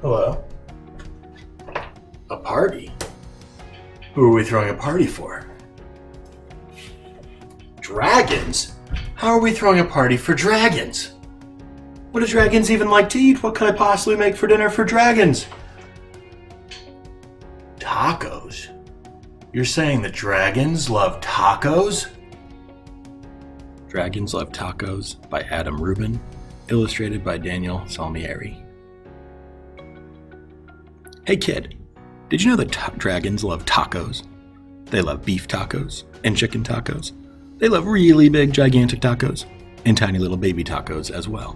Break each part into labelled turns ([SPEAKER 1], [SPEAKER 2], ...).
[SPEAKER 1] Hello. A party? Who are we throwing a party for? Dragons? How are we throwing a party for dragons? What do dragons even like to eat? What could I possibly make for dinner for dragons? Tacos? You're saying that dragons love tacos?
[SPEAKER 2] Dragons Love Tacos by Adam Rubin, illustrated by Daniel Salmieri. Hey kid, did you know that dragons love tacos? They love beef tacos and chicken tacos. They love really big, gigantic tacos and tiny little baby tacos as well.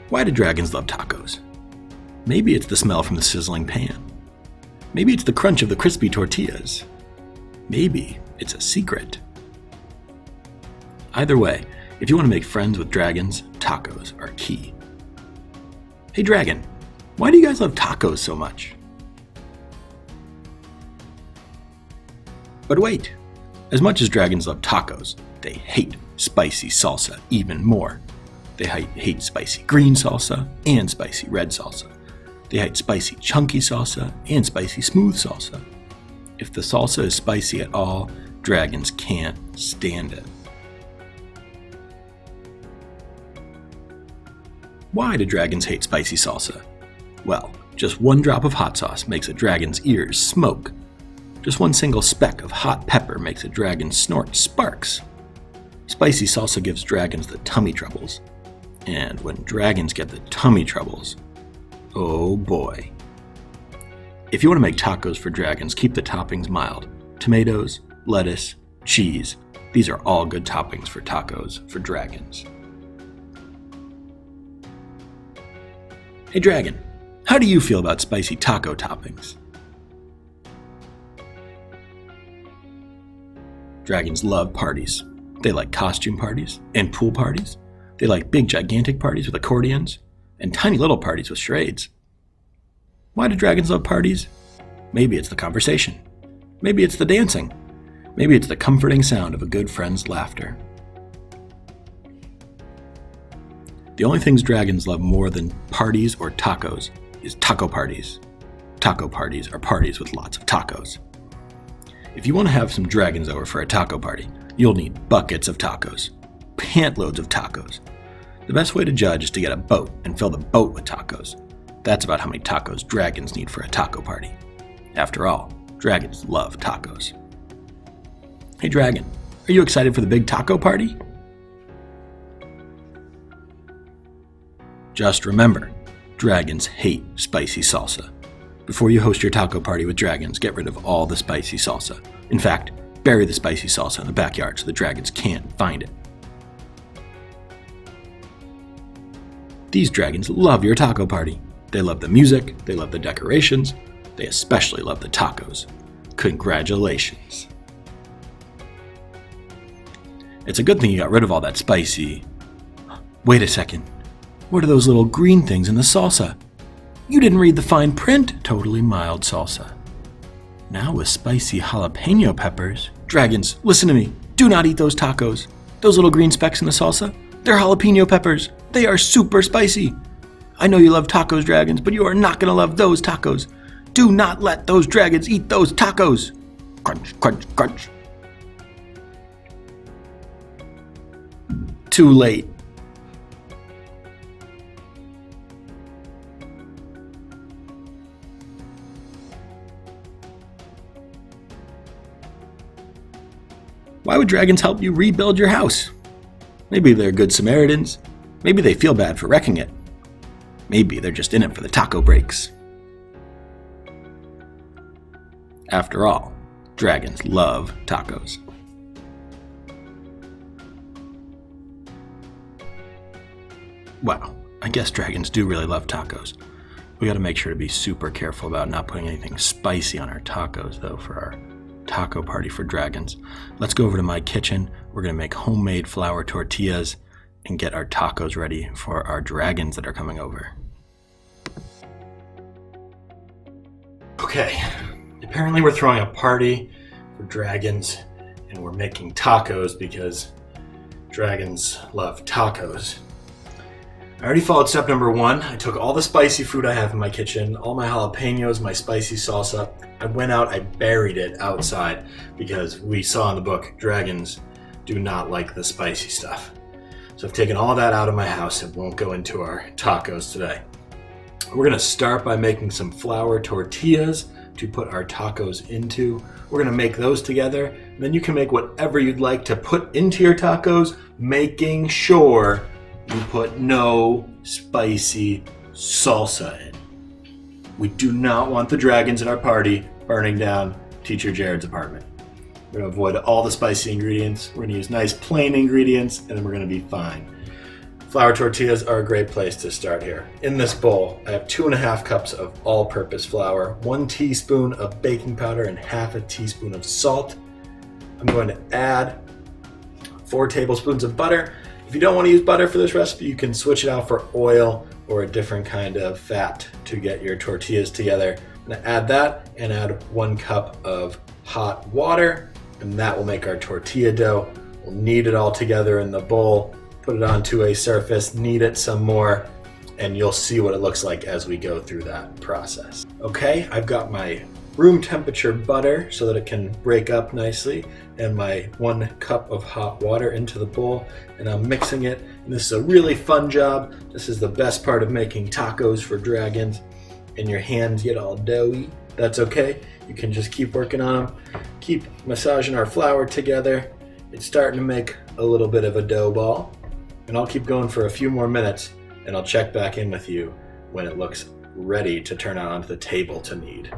[SPEAKER 2] Why do dragons love tacos? Maybe it's the smell from the sizzling pan. Maybe it's the crunch of the crispy tortillas. Maybe it's a secret. Either way, if you want to make friends with dragons, tacos are key. Hey dragon, why do you guys love tacos so much? But wait, as much as dragons love tacos, they hate spicy salsa even more. They hate spicy green salsa and spicy red salsa. They hate spicy chunky salsa and spicy smooth salsa. If the salsa is spicy at all, dragons can't stand it. Why do dragons hate spicy salsa? Well, just one drop of hot sauce makes a dragon's ears smoke. Just one single speck of hot pepper makes a dragon snort sparks. Spicy salsa gives dragons the tummy troubles. And when dragons get the tummy troubles, oh boy. If you want to make tacos for dragons, keep the toppings mild. Tomatoes, lettuce, cheese, these are all good toppings for tacos for dragons. Hey dragon, how do you feel about spicy taco toppings? Dragons love parties. They like costume parties and pool parties. They like big gigantic parties with accordions and tiny little parties with charades. Why do dragons love parties? Maybe it's the conversation. Maybe it's the dancing. Maybe it's the comforting sound of a good friend's laughter. The only things dragons love more than parties or tacos is taco parties. Taco parties are parties with lots of tacos. If you want to have some dragons over for a taco party, you'll need buckets of tacos, pantloads of tacos. The best way to judge is to get a boat and fill the boat with tacos. That's about how many tacos dragons need for a taco party. After all, dragons love tacos. Hey dragon, are you excited for the big taco party? Just remember, dragons hate spicy salsa. Before you host your taco party with dragons, get rid of all the spicy salsa. In fact, bury the spicy salsa in the backyard so the dragons can't find it. These dragons love your taco party. They love the music, they love the decorations, they especially love the tacos. Congratulations. It's a good thing you got rid of all that spicy. Wait a second. What are those little green things in the salsa? You didn't read the fine print. Totally mild salsa. Now with spicy jalapeno peppers. Dragons, listen to me. Do not eat those tacos. Those little green specks in the salsa, they're jalapeno peppers. They are super spicy. I know you love tacos, dragons, but you are not going to love those tacos. Do not let those dragons eat those tacos. Crunch, crunch, crunch. Too late. Why would dragons help you rebuild your house? Maybe they're good Samaritans. Maybe they feel bad for wrecking it. Maybe they're just in it for the taco breaks. After all, dragons love tacos. Wow, I guess dragons do really love tacos. We gotta make sure to be super careful about not putting anything spicy on our tacos, though, for our taco party for dragons. Let's go over to my kitchen. We're gonna make homemade flour tortillas and get our tacos ready for our dragons that are coming over.
[SPEAKER 1] Okay, apparently we're throwing a party for dragons and we're making tacos because dragons love tacos. I already followed step number 1. I took all the spicy food I have in my kitchen, all my jalapenos, my spicy salsa. I went out, I buried it outside because we saw in the book, dragons do not like the spicy stuff. So I've taken all that out of my house. It won't go into our tacos today. We're gonna start by making some flour tortillas to put our tacos into. We're gonna make those together, and then you can make whatever you'd like to put into your tacos, making sure you put no spicy salsa in. We do not want the dragons in our party burning down Teacher Jared's apartment. We're gonna avoid all the spicy ingredients. We're gonna use nice plain ingredients, and then we're gonna be fine. Flour tortillas are a great place to start here. In this bowl, I have 2.5 cups of all-purpose flour, 1 teaspoon of baking powder, and 1/2 teaspoon of salt. I'm going to add 4 tablespoons of butter. If you don't want to use butter for this recipe, you can switch it out for oil or a different kind of fat to get your tortillas together. I'm going to add that and add 1 cup of hot water, and that will make our tortilla dough. We'll knead it all together in the bowl, put it onto a surface, knead it some more, and you'll see what it looks like as we go through that process. Okay, I've got my room temperature butter so that it can break up nicely, and my 1 cup of hot water into the bowl, and I'm mixing it. And this is a really fun job. This is the best part of making tacos for dragons, and your hands get all doughy. That's okay. You can just keep working on them. Keep massaging our flour together. It's starting to make a little bit of a dough ball, and I'll keep going for a few more minutes, and I'll check back in with you when it looks ready to turn out onto the table to knead.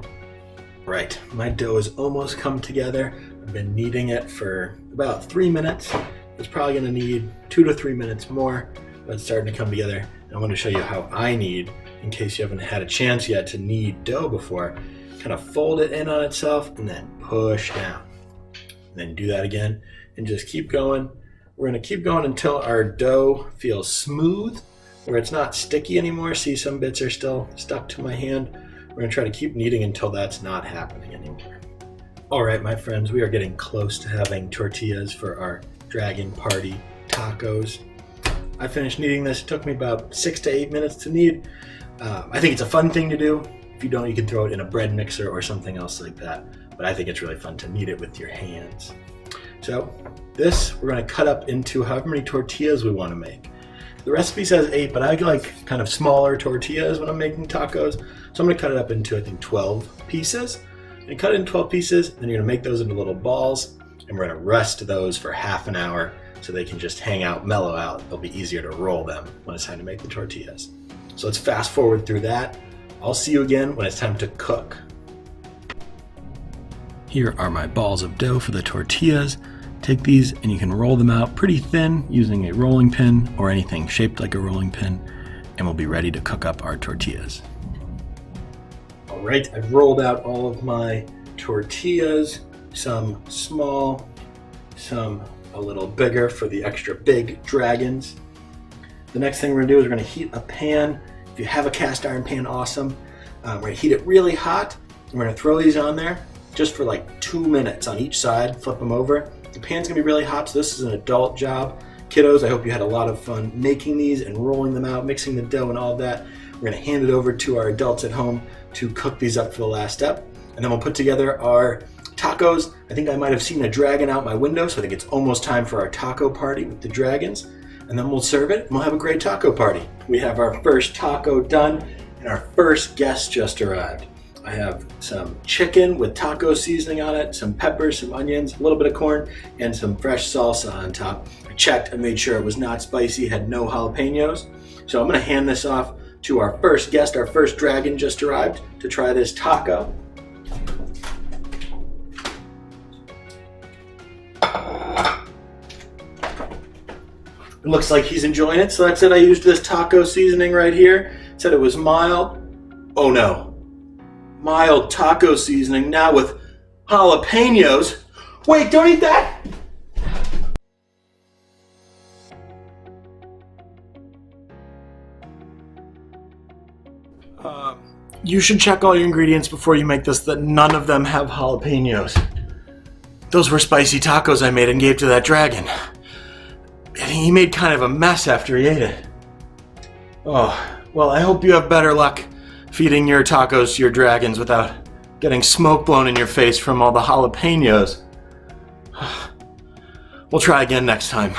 [SPEAKER 1] Right, my dough has almost come together. I've been kneading it for about 3 minutes. It's probably gonna need 2 to 3 minutes more, but it's starting to come together. And I want to show you how I knead, in case you haven't had a chance yet to knead dough before. Kind of fold it in on itself and then push down. And then do that again and just keep going. We're gonna keep going until our dough feels smooth, where it's not sticky anymore. See, some bits are still stuck to my hand. We're gonna try to keep kneading until that's not happening anymore. All right, my friends, we are getting close to having tortillas for our dragon party tacos. I finished kneading this. It took me about 6 to 8 minutes to knead. I think it's a fun thing to do. If you don't, you can throw it in a bread mixer or something else like that. But I think it's really fun to knead it with your hands. So this, we're gonna cut up into however many tortillas we wanna make. The recipe says 8, but I like kind of smaller tortillas when I'm making tacos. So I'm gonna cut it up into, I think, 12 pieces. And cut it in 12 pieces, then you're gonna make those into little balls, and we're gonna rest those for half an hour so they can just hang out, mellow out. It'll be easier to roll them when it's time to make the tortillas. So let's fast forward through that. I'll see you again when it's time to cook.
[SPEAKER 2] Here are my balls of dough for the tortillas. Take these and you can roll them out pretty thin using a rolling pin or anything shaped like a rolling pin, and we'll be ready to cook up our tortillas.
[SPEAKER 1] All right, I've rolled out all of my tortillas, some small, some a little bigger for the extra big dragons. The next thing we're gonna do is we're gonna heat a pan. If you have a cast iron pan, awesome. We're gonna heat it really hot, and we're gonna throw these on there just for like 2 minutes on each side, flip them over. The pan's gonna be really hot, so this is an adult job. Kiddos, I hope you had a lot of fun making these and rolling them out, mixing the dough and all of that. We're gonna hand it over to our adults at home to cook these up for the last step. And then we'll put together our tacos. I think I might have seen a dragon out my window, so I think it's almost time for our taco party with the dragons. And then we'll serve it and we'll have a great taco party. We have our first taco done and our first guest just arrived. I have some chicken with taco seasoning on it, some peppers, some onions, a little bit of corn, and some fresh salsa on top. I checked and made sure it was not spicy, had no jalapenos. So I'm gonna hand this off to our first guest. Our first dragon just arrived to try this taco. It looks like he's enjoying it. So that's it. I used this taco seasoning right here. It said it was mild. Oh no. Mild taco seasoning now with jalapenos. Wait, don't eat that! You should check all your ingredients before you make this, that none of them have jalapenos. Those were spicy tacos I made and gave to that dragon. He made kind of a mess after he ate it. Oh, well, I hope you have better luck feeding your tacos to your dragons without getting smoke blown in your face from all the jalapenos. We'll try again next time.